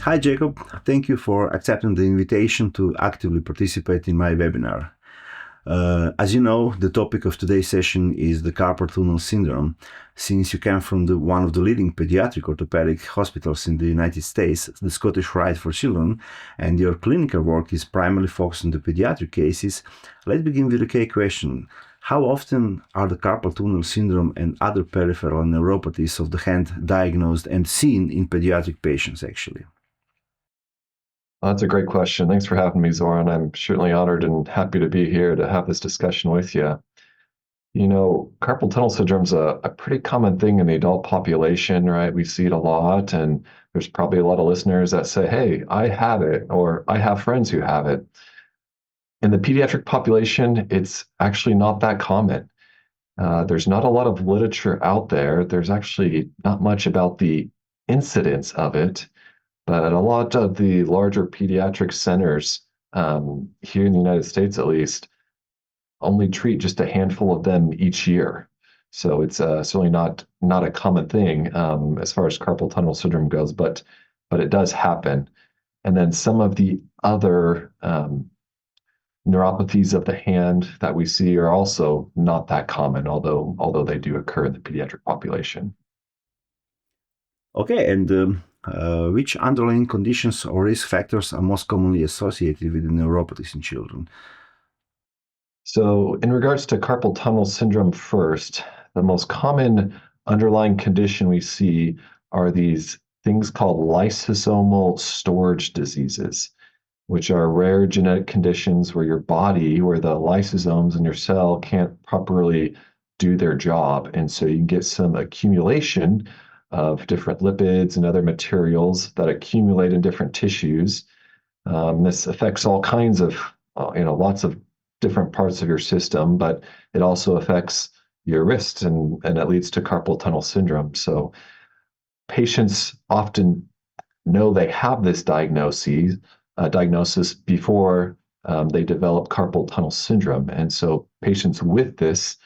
Hi, Jacob. Thank you for accepting the invitation to actively participate in my webinar. As you know, the topic of today's session is the carpal tunnel syndrome. Since you come from one of the leading pediatric orthopedic hospitals in the United States, the Scottish Rite for children, and your clinical work is primarily focused on the pediatric cases, let's begin with a key question. How often are the carpal tunnel syndrome and other peripheral neuropathies of the hand diagnosed and seen in pediatric patients, actually? That's a great question. Thanks for having me, Zoran. I'm certainly honored and happy to be here to have this discussion with you. You know, carpal tunnel syndrome is a pretty common thing in the adult population, right? We see it a lot, and there's probably a lot of listeners that say, hey, I have it, or I have friends who have it. In the pediatric population, it's actually not that common. There's not a lot of literature out there. There's actually not much about the incidence of it. But a lot of the larger pediatric centers, here in the United States at least, only treat just a handful of them each year. So it's certainly not a common thing as far as carpal tunnel syndrome goes, but it does happen. And then some of the other neuropathies of the hand that we see are also not that common, although they do occur in the pediatric population. Okay, and which underlying conditions or risk factors are most commonly associated with the neuropathies in children? So in regards to carpal tunnel syndrome first, the most common underlying condition we see are these things called lysosomal storage diseases, which are rare genetic conditions where your body, where the lysosomes in your cell can't properly do their job. And so you can get some accumulation of different lipids and other materials that accumulate in different tissues. This affects all kinds of, lots of different parts of your system, but it also affects your wrists, and it leads to carpal tunnel syndrome. So patients often know they have this diagnosis before they develop carpal tunnel syndrome. And so patients with this,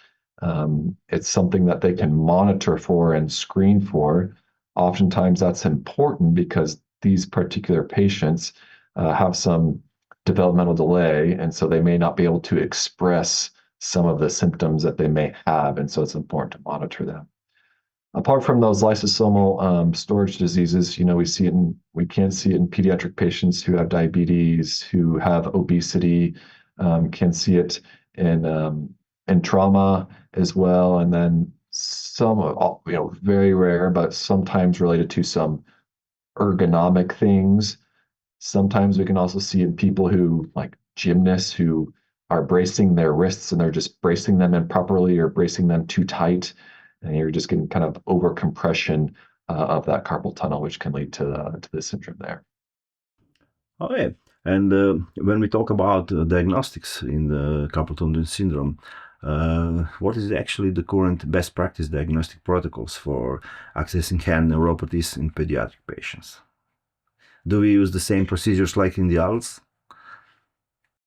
it's something that they can monitor for and screen for. Oftentimes that's important because these particular patients have some developmental delay, and so they may not be able to express some of the symptoms that they may have, and so it's important to monitor them. Apart from those lysosomal storage diseases, we can see it in pediatric patients who have diabetes, who have obesity, can see it in trauma as well, and then some, very rare, but sometimes related to some ergonomic things. Sometimes we can also see in people who, like gymnasts, who are bracing their wrists and they're just bracing them improperly or bracing them too tight, and you're just getting kind of over compression of that carpal tunnel, which can lead to the syndrome there. Okay, and when we talk about diagnostics in the carpal tunnel syndrome, what is actually the current best practice diagnostic protocols for accessing hand neuropathies in pediatric patients? Do we use the same procedures like in the adults?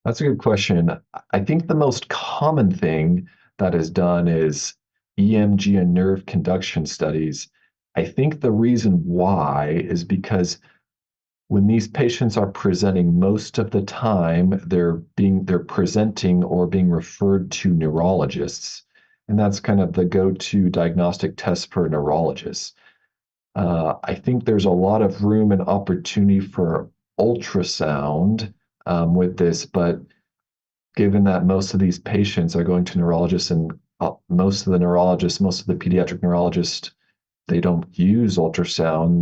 That's a good question. I think the most common thing that is done is EMG and nerve conduction studies. I think the reason why is because when these patients are presenting, most of the time they're presenting or being referred to neurologists, and that's kind of the go-to diagnostic test for neurologists. I think there's a lot of room and opportunity for ultrasound with this, but given that most of these patients are going to neurologists, and most of the pediatric neurologists, they don't use ultrasound.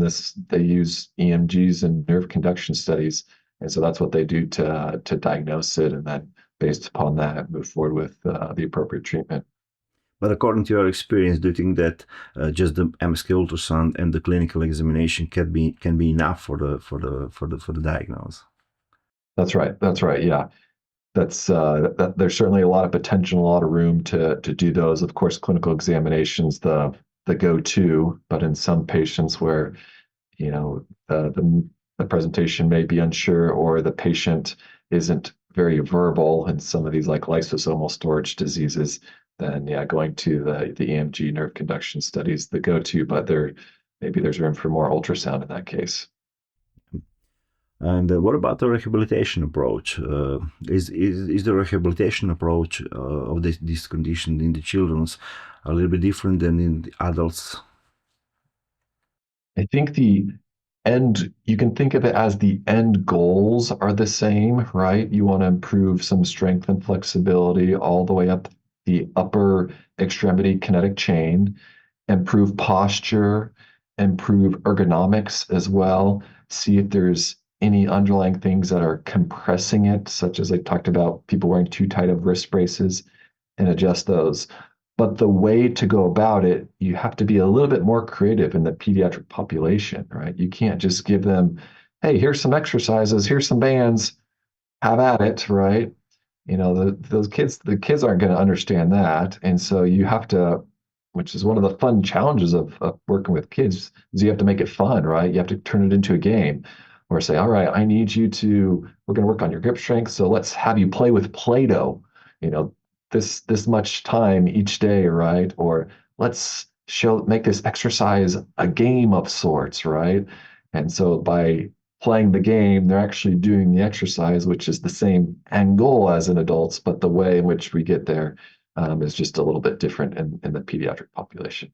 They use EMGs and nerve conduction studies, and so that's what they do to diagnose it, and then based upon that, move forward with the appropriate treatment. But according to your experience, do you think that just the MSK ultrasound and the clinical examination can be enough for the diagnosis? That's right. Yeah, there's certainly a lot of potential, a lot of room to do those. Of course, clinical examinations the go-to, but in some patients where the presentation may be unsure, or the patient isn't very verbal, and some of these like lysosomal storage diseases, then going to the EMG nerve conduction studies the go-to, but maybe there's room for more ultrasound in that case. And what about the rehabilitation approach? Is the rehabilitation approach of this condition in the children's a little bit different than in the adults? I think you can think of it as the end goals are the same, right? You want to improve some strength and flexibility all the way up the upper extremity kinetic chain, improve posture, improve ergonomics as well, see if there's any underlying things that are compressing it, such as I talked about people wearing too tight of wrist braces, and adjust those. But the way to go about it, you have to be a little bit more creative in the pediatric population, right? You can't just give them, hey, here's some exercises, here's some bands, have at it, right? The kids aren't going to understand that. And so you have to, which is one of the fun challenges of working with kids, is you have to make it fun, right? You have to turn it into a game or say, all right, we're going to work on your grip strength. So let's have you play with Play-Doh, you know, this much time each day, right? Or let's make this exercise a game of sorts, right? And so by playing the game, they're actually doing the exercise, which is the same end goal as in adults, but the way in which we get there is just a little bit different in the pediatric population.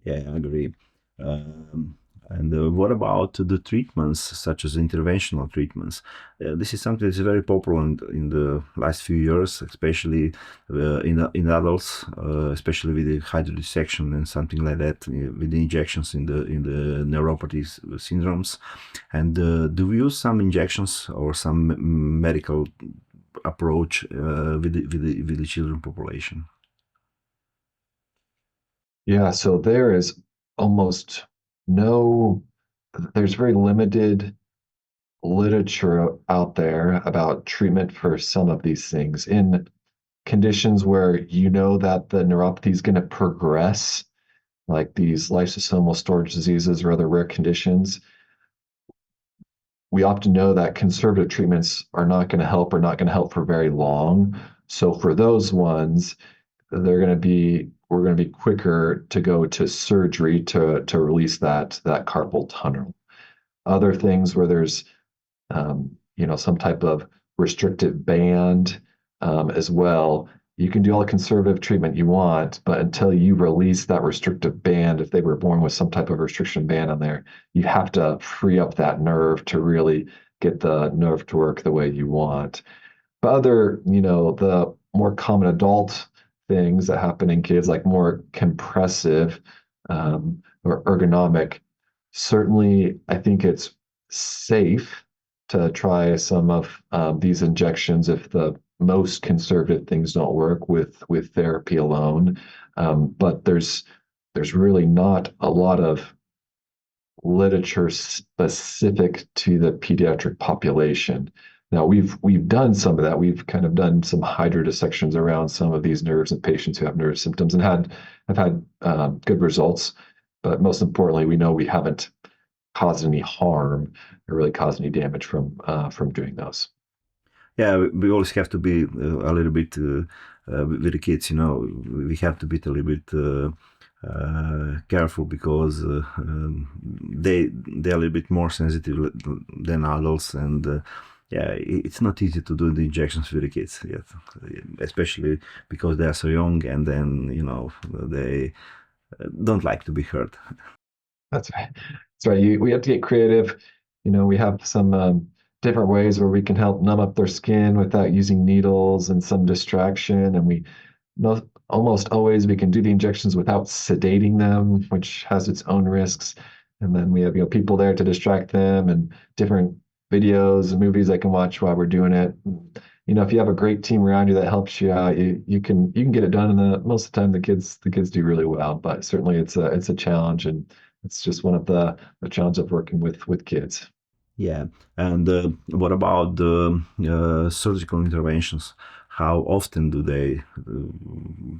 Yeah, I agree. Um, and what about the treatments, such as interventional treatments? This is something that's very popular in the last few years, especially in adults, especially with the hydrodissection and something like that, with the injections in the neuropathies syndromes. And do we use some injections or some medical approach with the children population? Yeah, so almost there's very limited literature out there about treatment for some of these things. In conditions where you know that the neuropathy is going to progress, like these lysosomal storage diseases or other rare conditions, we often know that conservative treatments are not going to help or not going to help for very long. So for those ones, we're going to be quicker to go to surgery to release that carpal tunnel. Other things where there's some type of restrictive band as well. You can do all the conservative treatment you want, but until you release that restrictive band, if they were born with some type of restriction band on there, you have to free up that nerve to really get the nerve to work the way you want. But the more common adult things that happen in kids, like more compressive or ergonomic, certainly I think it's safe to try some of these injections if the most conservative things don't work with therapy alone. But there's really not a lot of literature specific to the pediatric population. Now we've done some of that. We've kind of done some hydrodissections around some of these nerves in patients who have nerve symptoms and have had good results. But most importantly, we know we haven't caused any harm or really caused any damage from doing those. Yeah, we always have to be a little bit with the kids. We have to be a little bit careful because they're a little bit more sensitive than adults, and yeah, it's not easy to do the injections with the kids yet, especially because they are so young, and then they don't like to be hurt. That's right. That's right. We have to get creative. We have some different ways where we can help numb up their skin without using needles and some distraction. And almost always we can do the injections without sedating them, which has its own risks. And then we have people there to distract them and different videos and movies they can watch while we're doing it. If you have a great team around you that helps you out, you can get it done. And most of the time the kids do really well. But certainly it's a challenge, and it's just one of the challenges of working with kids. Yeah, and what about the surgical interventions? How often do they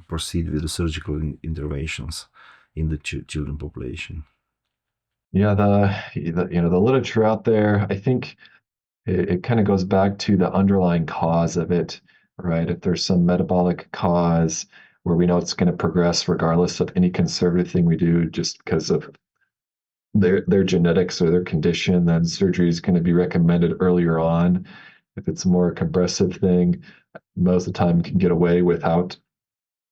proceed with the surgical interventions in the children population? Yeah, the literature out there, I think it kind of goes back to the underlying cause of it, right? If there's some metabolic cause where we know it's going to progress regardless of any conservative thing we do, just because of their genetics or their condition, then surgery is going to be recommended earlier on. If it's a more compressive thing, most of the time can get away without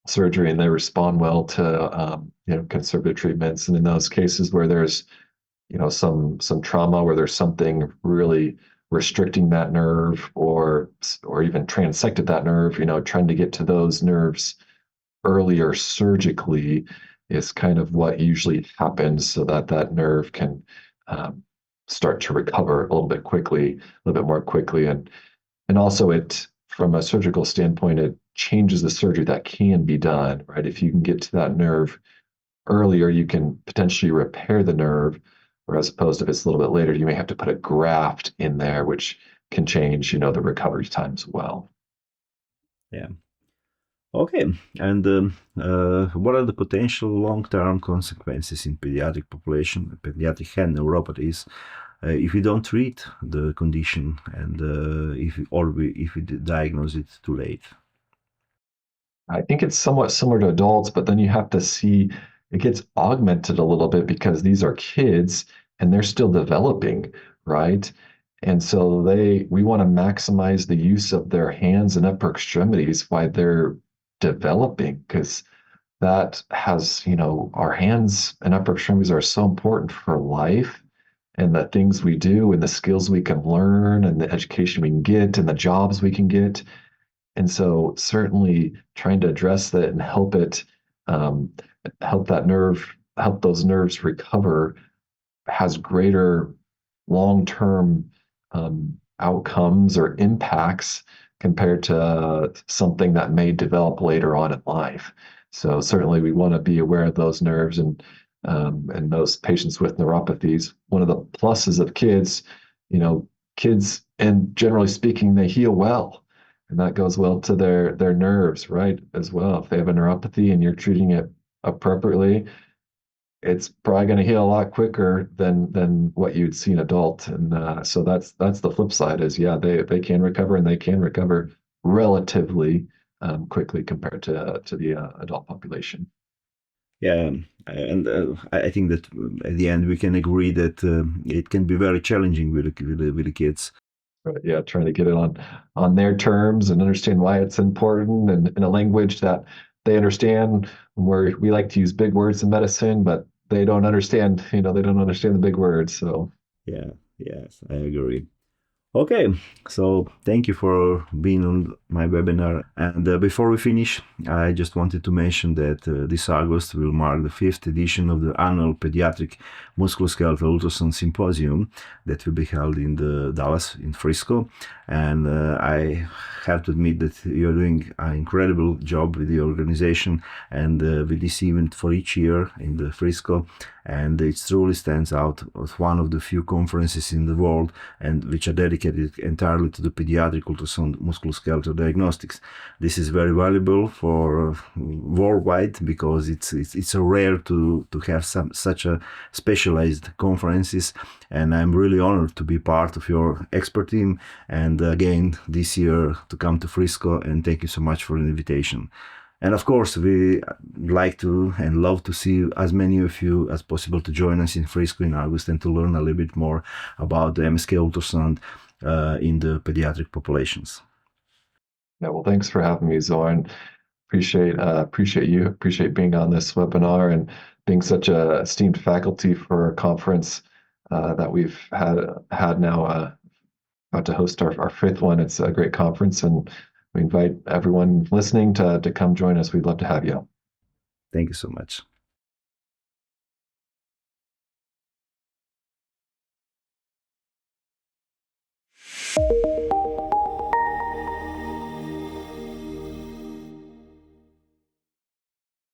surgery, and they respond well to conservative treatments. And in those cases where there's some trauma, where there's something really restricting that nerve or even transected that nerve, trying to get to those nerves earlier surgically is kind of what usually happens, so that that nerve can start to recover a little bit quickly, a little bit more quickly. And also, it, from a surgical standpoint, it changes the surgery that can be done, right? If you can get to that nerve earlier, you can potentially repair the nerve, or as opposed to if it's a little bit later, you may have to put a graft in there, which can change, the recovery time as well. Yeah. Okay, and what are the potential long-term consequences in pediatric population, pediatric hand neuropathies, if we don't treat the condition, and if we diagnose it too late? I think it's somewhat similar to adults, but then you have to see it gets augmented a little bit because these are kids and they're still developing, right? And so we want to maximize the use of their hands and upper extremities while they're developing, because that has, our hands and upper extremities are so important for life and the things we do and the skills we can learn and the education we can get and the jobs we can get. And so certainly trying to address that and help it, help those nerves recover has greater long-term outcomes or impacts compared to something that may develop later on in life. So certainly we want to be aware of those nerves and those patients with neuropathies. One of the pluses of kids, kids, and generally speaking, they heal well. And that goes well to their nerves, right, as well. If they have a neuropathy and you're treating it appropriately, it's probably going to heal a lot quicker than what you'd see in adult. And so that's the flip side is, yeah, they can recover, and they can recover relatively quickly compared to the adult population. Yeah, and I think that at the end we can agree that it can be very challenging with the kids. But yeah, trying to get it on their terms and understand why it's important, and in a language that they understand, where we like to use big words in medicine, but they don't understand, they don't understand the big words. So Yeah, yes, I agree. Okay, so thank you for being on my webinar. And before we finish, I just wanted to mention that this August will mark the 5th edition of the annual Pediatric Musculoskeletal Ultrasound Symposium that will be held in Dallas, in Frisco. And I have to admit that you're doing an incredible job with the organization and with this event for each year in the Frisco. And it truly stands out as one of the few conferences in the world and which are dedicated entirely to the pediatric ultrasound musculoskeletal diagnostics. This is very valuable for worldwide, because it's a rare to have such a specialized conferences, and I'm really honored to be part of your expert team, and again this year to come to Frisco, and thank you so much for the invitation. And of course, we like to and love to see as many of you as possible to join us in Frisco in August and to learn a little bit more about the MSK ultrasound in the pediatric populations. yeah, well, thanks for having me, Zoran. Appreciate you. Appreciate being on this webinar and being such a esteemed faculty for a conference that we've had now. About to host our fifth one. It's a great conference, and we invite everyone listening to come join us. We'd love to have you. Thank you so much.